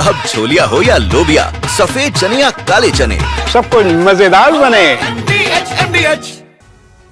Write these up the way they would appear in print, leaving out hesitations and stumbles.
अब छोलिया हो या लोबिया, सफेद चने या काले चने, सब कुछ मजेदार बने।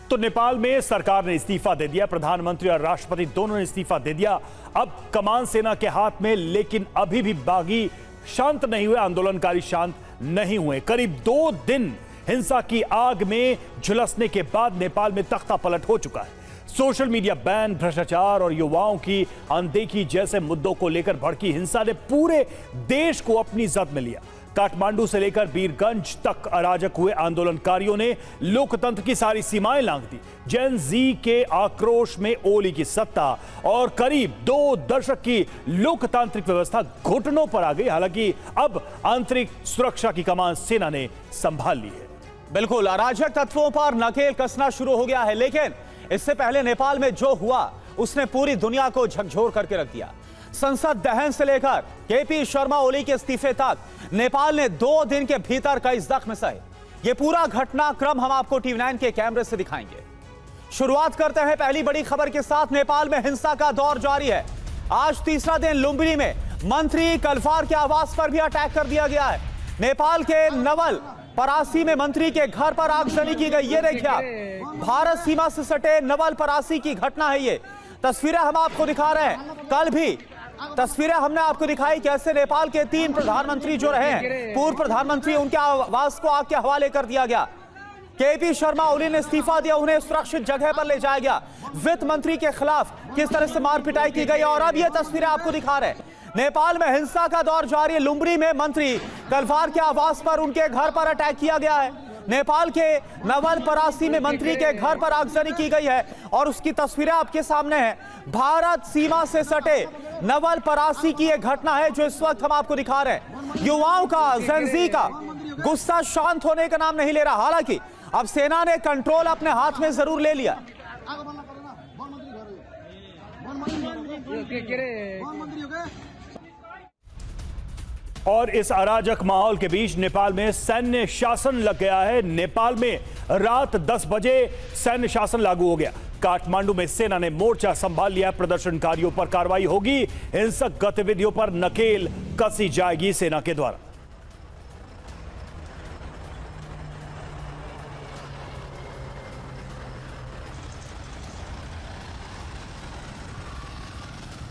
तो नेपाल में सरकार ने इस्तीफा दे दिया, प्रधानमंत्री और राष्ट्रपति दोनों ने इस्तीफा दे दिया। अब कमान सेना के हाथ में, लेकिन अभी भी बागी शांत नहीं हुए, आंदोलनकारी शांत नहीं हुए। करीब 2 दिन हिंसा की आग में झुलसने के बाद नेपाल में तख्ता पलट हो चुका है। सोशल मीडिया बैन, भ्रष्टाचार और युवाओं की अनदेखी जैसे मुद्दों को लेकर भड़की हिंसा ने पूरे देश को अपनी जद में लिया। काठमांडू से लेकर बीरगंज तक अराजक हुए आंदोलनकारियों ने लोकतंत्र की सारी सीमाएं लांघ दी। जेन जी के आक्रोश में ओली की सत्ता और करीब 2 दशक की लोकतांत्रिक व्यवस्था घुटनों पर आ गई। हालांकि अब आंतरिक सुरक्षा की कमान सेना ने संभाल ली है। बिल्कुल, अराजक तत्वों पर नकेल कसना शुरू हो गया है, लेकिन इससे पहले नेपाल में जो हुआ उसने पूरी दुनिया को झकझोर करके रख दिया। संसद दहन से लेकर केपी शर्मा ओली के इस्तीफे तक नेपाल ने 2 दिन के भीतर कई जख्म सहे। यह पूरा घटनाक्रम हम आपको TV9 के कैमरे से दिखाएंगे। शुरुआत करते हैं पहली बड़ी खबर के साथ। नेपाल में हिंसा का दौर जारी है। आज तीसरा दिन लुम्बिनी में मंत्री कलफार के आवास पर भी अटैक कर दिया गया है। नेपाल के नवल परासी में मंत्री के घर पर आगजनी की गई। ये देखिए आप, भारत सीमा से सटे नवल परासी की घटना है। ये तस्वीरें हम आपको दिखा रहे हैं। कल भी तस्वीरें हमने आपको दिखाई कैसे नेपाल के 3 प्रधानमंत्री जो रहे हैं, पूर्व प्रधानमंत्री, उनके आवास को आग के हवाले कर दिया गया। केपी शर्मा ओली ने इस्तीफा दिया, उन्हें सुरक्षित जगह पर ले जाया गया। वित्त मंत्री के खिलाफ किस तरह से मार पिटाई की गई और अब ये तस्वीरें आपको दिखा रहे हैं। नेपाल में हिंसा का दौर जारी है। लुम्बिनी में मंत्री कलफार के आवास पर, उनके घर पर अटैक किया गया है। नेपाल के नवल परासी में मंत्री के घर पर आगजनी की गई है और उसकी तस्वीरें आपके सामने हैं। भारत सीमा से सटे नवल परासी की यह घटना है जो इस वक्त हम आपको दिखा रहे हैं। युवाओं का, जेन-ज़ी का गुस्सा शांत होने का नाम नहीं ले रहा। हालांकि अब सेना ने कंट्रोल अपने हाथ में जरूर ले लिया। और इस अराजक माहौल के बीच नेपाल में सैन्य शासन लग गया है। नेपाल में रात 10 बजे सैन्य शासन लागू हो गया। काठमांडू में सेना ने मोर्चा संभाल लिया। प्रदर्शनकारियों पर कार्रवाई होगी। हिंसक गतिविधियों पर नकेल कसी जाएगी सेना के द्वारा।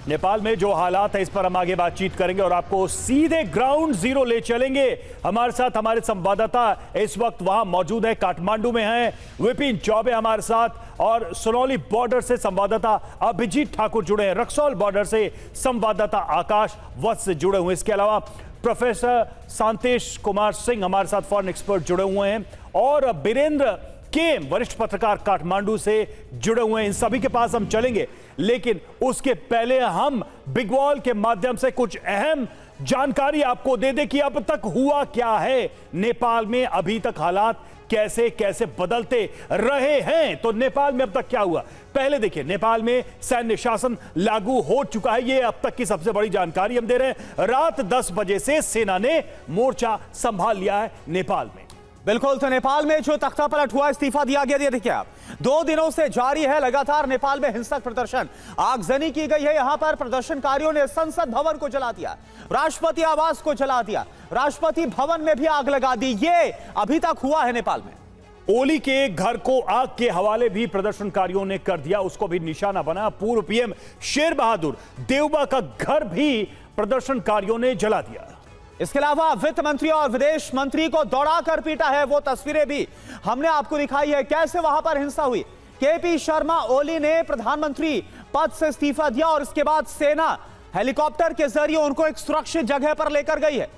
नेपाल में जो हालात है इस पर हम आगे बातचीत करेंगे और आपको सीधे ग्राउंड जीरो ले चलेंगे। हमारे साथ हमारे संवाददाता इस वक्त वहां मौजूद है, काठमांडू में हैं। विपिन चौबे हमारे साथ और सुनौली बॉर्डर से संवाददाता अभिजीत ठाकुर जुड़े हैं। रक्सौल बॉर्डर से संवाददाता आकाश वत्स से जुड़े हुए। इसके अलावा प्रोफेसर शांतेश कुमार सिंह हमारे साथ फॉरेन एक्सपर्ट जुड़े हुए हैं और बीरेंद्र के वरिष्ठ पत्रकार काठमांडू से जुड़े हुए हैं। इन सभी के पास हम चलेंगे, लेकिन उसके पहले हम बिग वॉल के माध्यम से कुछ अहम जानकारी आपको दे दें कि अब तक हुआ क्या है नेपाल में, अभी तक हालात कैसे कैसे बदलते रहे हैं। तो नेपाल में अब तक क्या हुआ, पहले देखिए। नेपाल में सैन्य शासन लागू हो चुका है, यह अब तक की सबसे बड़ी जानकारी हम दे रहे हैं। रात 10 बजे से सेना ने मोर्चा संभाल लिया है नेपाल में। बिल्कुल, तो नेपाल में जो तख्ता पलट हुआ, इस्तीफा दिया गया, देखिए आप, 2 दिनों से जारी है लगातार नेपाल में हिंसक प्रदर्शन। आगजनी की गई है। यहां पर प्रदर्शनकारियों ने संसद भवन को जला दिया, राष्ट्रपति आवास को जला दिया, राष्ट्रपति भवन में भी आग लगा दी। ये अभी तक हुआ है नेपाल में। ओली के घर को आग के हवाले भी प्रदर्शनकारियों ने कर दिया, उसको भी निशाना बना। पूर्व पीएम शेर बहादुर देउबा का घर भी प्रदर्शनकारियों ने जला दिया। इसके अलावा वित्त मंत्री और विदेश मंत्री को दौड़ाकर पीटा है। वो तस्वीरें भी हमने आपको दिखाई है कैसे वहां पर हिंसा हुई। केपी शर्मा ओली ने प्रधानमंत्री पद से इस्तीफा दिया और इसके बाद सेना हेलीकॉप्टर के जरिए उनको एक सुरक्षित जगह पर लेकर गई है।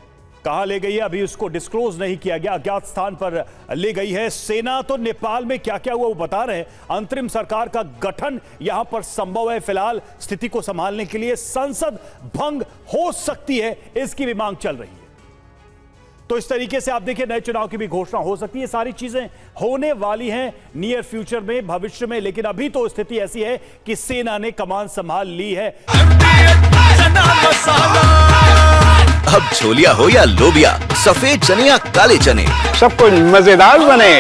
कहां ले गई है अभी उसको डिस्क्लोज नहीं किया गया, अज्ञात स्थान पर ले गई है सेना। तो नेपाल में क्या क्या हुआ वो बता रहे हैं। अंतरिम सरकार का गठन यहां पर संभव है। फिलहाल स्थिति को संभालने के लिए संसद भंग हो सकती है, इसकी भी मांग चल रही है। तो इस तरीके से आप देखिए, नए चुनाव की भी घोषणा हो सकती है। सारी चीजें होने वाली हैं नियर फ्यूचर में, भविष्य में। लेकिन अभी तो स्थिति ऐसी है कि सेना ने कमान संभाल ली है। अब छोलिया हो या लोबिया, सफेद चने या काले चने, सब कुछ मजेदार बने।